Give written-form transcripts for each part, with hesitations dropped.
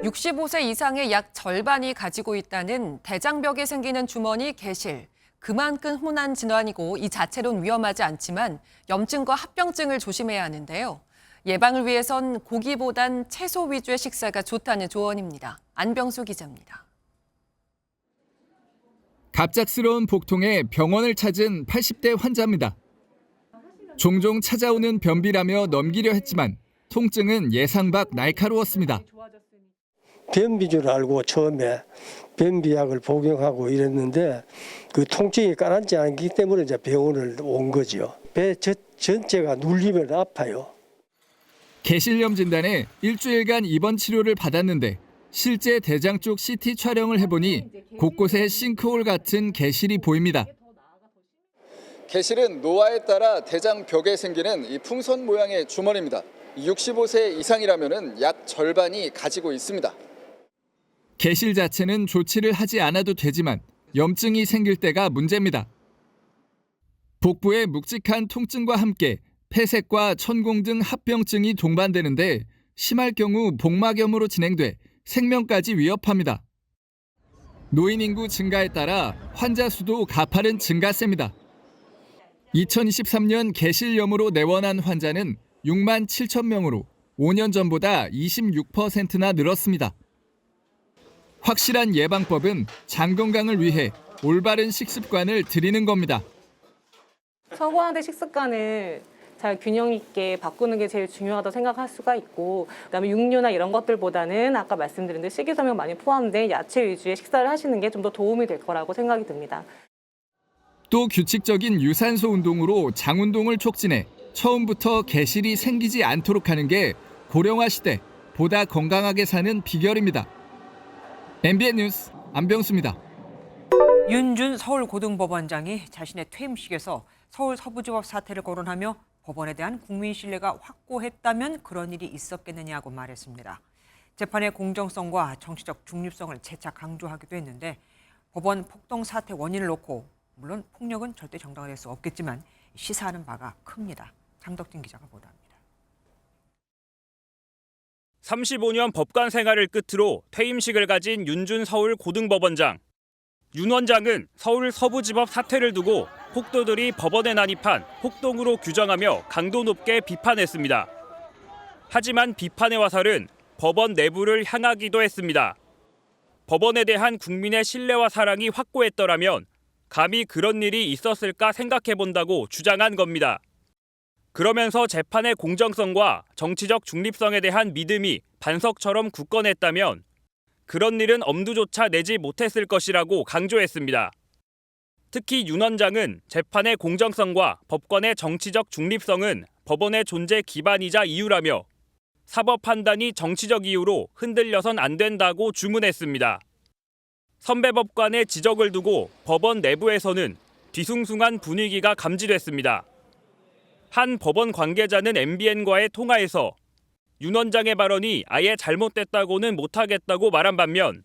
65세 이상의 약 절반이 가지고 있다는 대장벽에 생기는 주머니 개실. 그만큼 흔한 질환이고 이 자체로는 위험하지 않지만 염증과 합병증을 조심해야 하는데요. 예방을 위해선 고기보단 채소 위주의 식사가 좋다는 조언입니다. 안병수 기자입니다. 갑작스러운 복통에 병원을 찾은 80대 환자입니다. 종종 찾아오는 변비라며 넘기려 했지만 통증은 예상 밖 날카로웠습니다. 변비 줄 알고 처음에 변비약을 복용하고 이랬는데 그 통증이 가라앉지 않기 때문에 이제 병원을 온 거죠. 배 전체가 눌리면 아파요. 개실염 진단에 일주일간 입원 치료를 받았는데 실제 대장 쪽 CT 촬영을 해보니 곳곳에 싱크홀 같은 개실이 보입니다. 개실은 노화에 따라 대장 벽에 생기는 이 풍선 모양의 주머니입니다. 65세 이상이라면 약 절반이 가지고 있습니다. 개실 자체는 조치를 하지 않아도 되지만 염증이 생길 때가 문제입니다. 복부에 묵직한 통증과 함께 폐색과 천공 등 합병증이 동반되는데 심할 경우 복막염으로 진행돼 생명까지 위협합니다. 노인 인구 증가에 따라 환자 수도 가파른 증가세입니다. 2023년 개실염으로 내원한 환자는 6만 7천 명으로 5년 전보다 26%나 늘었습니다. 확실한 예방법은 장 건강을 위해 올바른 식습관을 들이는 겁니다. 서구화된 식습관을 잘 균형 있게 바꾸는 게 제일 중요하다고 생각할 수가 있고, 그다음에 육류나 이런 것들보다는 아까 말씀드린 대로 식이섬유 많이 포함된 야채 위주의 식사를 하시는 게 좀 더 도움이 될 거라고 생각이 듭니다. 또 규칙적인 유산소 운동으로 장 운동을 촉진해 처음부터 개실이 생기지 않도록 하는 게 고령화 시대 보다 건강하게 사는 비결입니다. MBN 뉴스 안병수입니다. 윤준 서울고등법원장이 자신의 퇴임식에서 서울 서부지법 사태를 거론하며 법원에 대한 국민 신뢰가 확고했다면 그런 일이 있었겠느냐고 말했습니다. 재판의 공정성과 정치적 중립성을 재차 강조하기도 했는데 법원 폭동 사태 원인을 놓고 물론 폭력은 절대 정당화될 수 없겠지만 시사하는 바가 큽니다. 장덕진 기자가 보도합니다. 35년 법관 생활을 끝으로 퇴임식을 가진 윤준 서울고등법원장. 윤 원장은 서울 서부지법 사태를 두고 폭도들이 법원에 난입한 폭동으로 규정하며 강도 높게 비판했습니다. 하지만 비판의 화살은 법원 내부를 향하기도 했습니다. 법원에 대한 국민의 신뢰와 사랑이 확고했더라면 감히 그런 일이 있었을까 생각해본다고 주장한 겁니다. 그러면서 재판의 공정성과 정치적 중립성에 대한 믿음이 반석처럼 굳건했다면 그런 일은 엄두조차 내지 못했을 것이라고 강조했습니다. 특히 윤 원장은 재판의 공정성과 법관의 정치적 중립성은 법원의 존재 기반이자 이유라며 사법 판단이 정치적 이유로 흔들려선 안 된다고 주문했습니다. 선배 법관의 지적을 두고 법원 내부에서는 뒤숭숭한 분위기가 감지됐습니다. 한 법원 관계자는 MBN과의 통화에서 윤 원장의 발언이 아예 잘못됐다고는 못하겠다고 말한 반면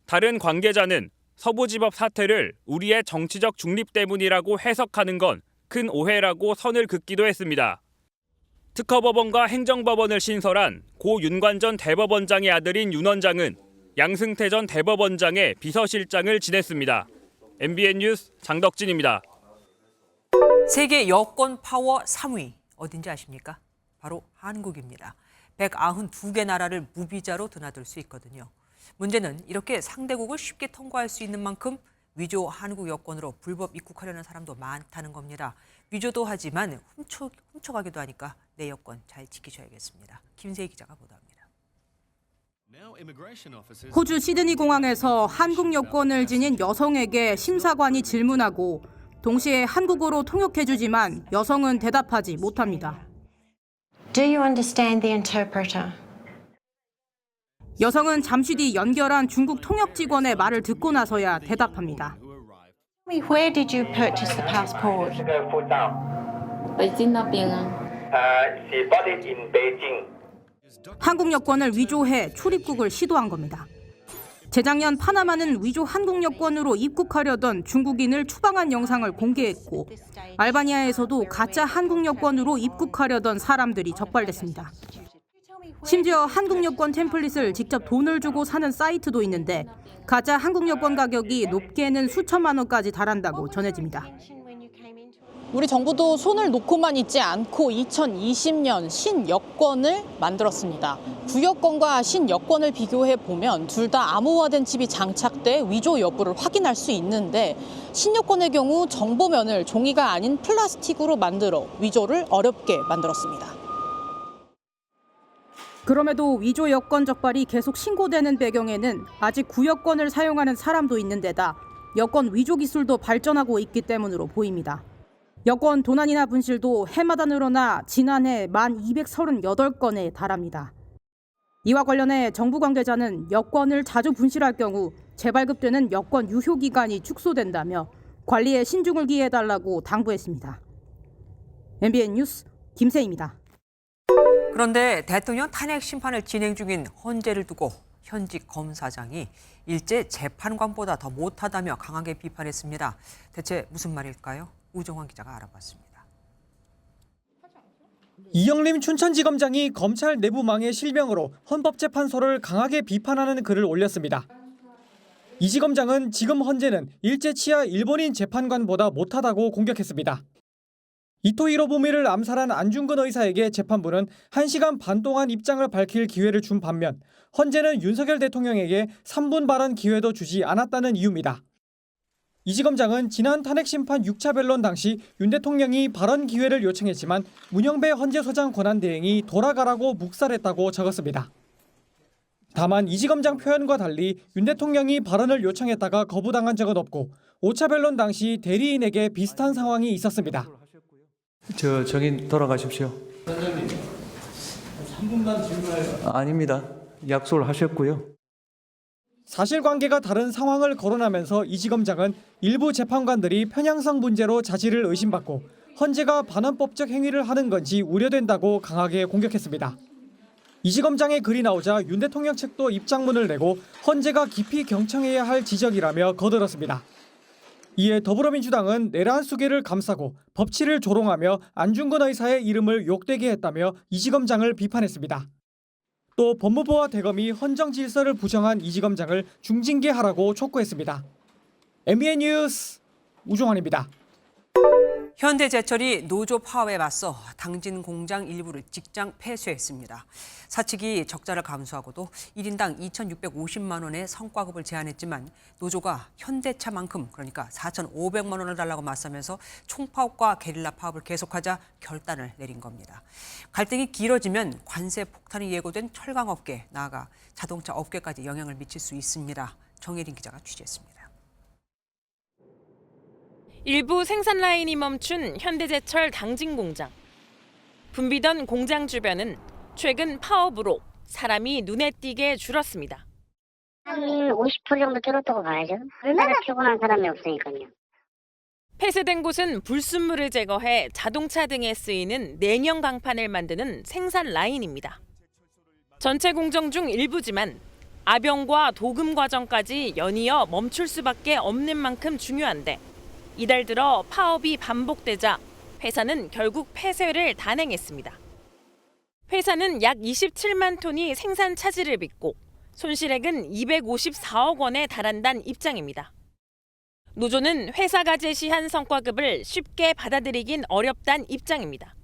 다른 관계자는 서부지법 사태를 우리의 정치적 중립 때문이라고 해석하는 건 큰 오해라고 선을 긋기도 했습니다. 특허법원과 행정법원을 신설한 고 윤관 전 대법원장의 아들인 윤 원장은 양승태 전 대법원장의 비서실장을 지냈습니다. MBN 뉴스 장덕진입니다. 세계 여권 파워 3위 어딘지 아십니까? 바로 한국입니다. 192개 나라를 무비자로 드나들 수 있거든요. 문제는 이렇게 상대국을 쉽게 통과할 수 있는 만큼 위조 한국 여권으로 불법 입국하려는 사람도 많다는 겁니다. 위조도 하지만 훔쳐가기도 하니까 내 여권 잘 지키셔야겠습니다. 김세희 기자가 보도합니다. 호주 시드니 공항에서 한국 여권을 지닌 여성에게 심사관이 질문하고 동시에 한국어로 통역해주지만 여성은 대답하지 못합니다. Do you understand the interpreter? 여성은 잠시 뒤 연결한 중국 통역 직원의 말을 듣고 나서야 대답합니다. Where did you purchase the passport? 한국 여권을 위조해 출입국을 시도한 겁니다. 재작년 파나마는 위조 한국 여권으로 입국하려던 중국인을 추방한 영상을 공개했고 알바니아에서도 가짜 한국 여권으로 입국하려던 사람들이 적발됐습니다. 심지어 한국 여권 템플릿을 직접 돈을 주고 사는 사이트도 있는데 가짜 한국 여권 가격이 높게는 수천만 원까지 달한다고 전해집니다. 우리 정부도 손을 놓고만 있지 않고 2020년 신여권을 만들었습니다. 구여권과 신여권을 비교해 보면 둘 다 암호화된 칩이 장착돼 위조 여부를 확인할 수 있는데 신여권의 경우 정보면을 종이가 아닌 플라스틱으로 만들어 위조를 어렵게 만들었습니다. 그럼에도 위조 여권 적발이 계속 신고되는 배경에는 아직 구여권을 사용하는 사람도 있는 데다 여권 위조 기술도 발전하고 있기 때문으로 보입니다. 여권 도난이나 분실도 해마다 늘어나 지난해 1,238건에 달합니다. 이와 관련해 정부 관계자는 여권을 자주 분실할 경우 재발급되는 여권 유효 기간이 축소된다며 관리에 신중을 기해달라고 당부했습니다. MBN 뉴스 김세희입니다. 그런데 대통령 탄핵 심판을 진행 중인 헌재를 두고 현직 검사장이 일제 재판관보다 더 못하다며 강하게 비판했습니다. 대체 무슨 말일까요? 우정환 기자가 알아봤습니다. 이영림 춘천지검장이 검찰 내부망의 실명으로 헌법재판소를 강하게 비판하는 글을 올렸습니다. 이 지검장은 지금 헌재는 일제 치하 일본인 재판관보다 못하다고 공격했습니다. 이토 히로부미를 암살한 안중근 의사에게 재판부는 1시간 반 동안 입장을 밝힐 기회를 준 반면 헌재는 윤석열 대통령에게 3분 발언 기회도 주지 않았다는 이유입니다. 이 지검장은 지난 탄핵 심판 6차 변론 당시 윤 대통령이 발언 기회를 요청했지만 문영배 헌재소장 권한대행이 돌아가라고 묵살했다고 적었습니다. 다만 이 지검장 표현과 달리 윤 대통령이 발언을 요청했다가 거부당한 적은 없고 5차 변론 당시 대리인에게 비슷한 상황이 있었습니다. 정인 돌아가십시오. 선생님, 3분만 질문해요. 아닙니다. 약속을 하셨고요. 사실관계가 다른 상황을 거론하면서 이 지검장은 일부 재판관들이 편향성 문제로 자질을 의심받고 헌재가 반헌법적 행위를 하는 건지 우려된다고 강하게 공격했습니다. 이 지검장의 글이 나오자 윤 대통령 측도 입장문을 내고 헌재가 깊이 경청해야 할 지적이라며 거들었습니다. 이에 더불어민주당은 내란 수계를 감싸고 법치를 조롱하며 안중근 의사의 이름을 욕되게 했다며 이 지검장을 비판했습니다. 또 법무부와 대검이 헌정 질서를 부정한 이 지검장을 중징계하라고 촉구했습니다. MBN 뉴스 우종환입니다. 현대제철이 노조 파업에 맞서 당진 공장 일부를 직장 폐쇄했습니다. 사측이 적자를 감수하고도 1인당 2,650만 원의 성과급을 제안했지만 노조가 현대차만큼 그러니까 4,500만 원을 달라고 맞서면서 총파업과 게릴라 파업을 계속하자 결단을 내린 겁니다. 갈등이 길어지면 관세 폭탄이 예고된 철강업계, 나아가 자동차 업계까지 영향을 미칠 수 있습니다. 정혜린 기자가 취재했습니다. 일부 생산 라인이 멈춘 현대제철 당진 공장. 붐비던 공장 주변은 최근 파업으로 사람이 눈에 띄게 줄었습니다. 한 50% 정도 줄었다고 봐야죠. 얼마나 피곤한 사람이 없으니까요. 폐쇄된 곳은 불순물을 제거해 자동차 등에 쓰이는 냉형 강판을 만드는 생산 라인입니다. 전체 공정 중 일부지만 압연과 도금 과정까지 연이어 멈출 수밖에 없는 만큼 중요한데 이달 들어 파업이 반복되자 회사는 결국 폐쇄를 단행했습니다. 회사는 약 27만 톤이 생산 차질을 빚고 손실액은 254억 원에 달한다는 입장입니다. 노조는 회사가 제시한 성과급을 쉽게 받아들이긴 어렵다는 입장입니다.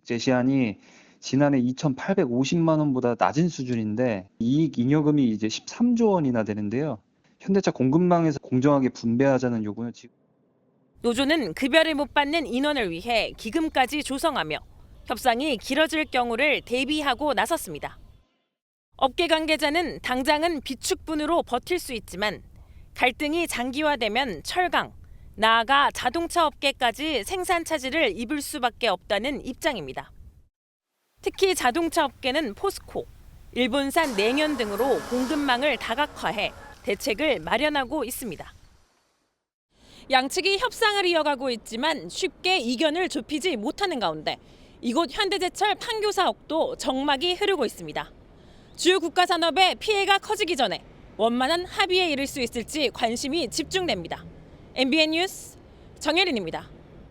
제시안이 지난해 2,850만 원보다 낮은 수준인데 이익 잉여금이 이제 13조 원이나 되는데요. 현대차 공급망에서 공정하게 분배하자는 요구는 지금 노조는 급여를 못 받는 인원을 위해 기금까지 조성하며 협상이 길어질 경우를 대비하고 나섰습니다. 업계 관계자는 당장은 비축분으로 버틸 수 있지만 갈등이 장기화되면 철강, 나아가 자동차 업계까지 생산 차질을 입을 수밖에 없다는 입장입니다. 특히 자동차 업계는 포스코, 일본산 냉연 등으로 공급망을 다각화해 대책을 마련하고 있습니다. 양측이 협상을 이어가고 있지만 쉽게 이견을 좁히지 못하는 가운데 이곳 현대제철 판교 사옥도 정막이 흐르고 있습니다. 주요 국가 산업의 피해가 커지기 전에 원만한 합의에 이를 수 있을지 관심이 집중됩니다. MBN 뉴스 정혜린입니다.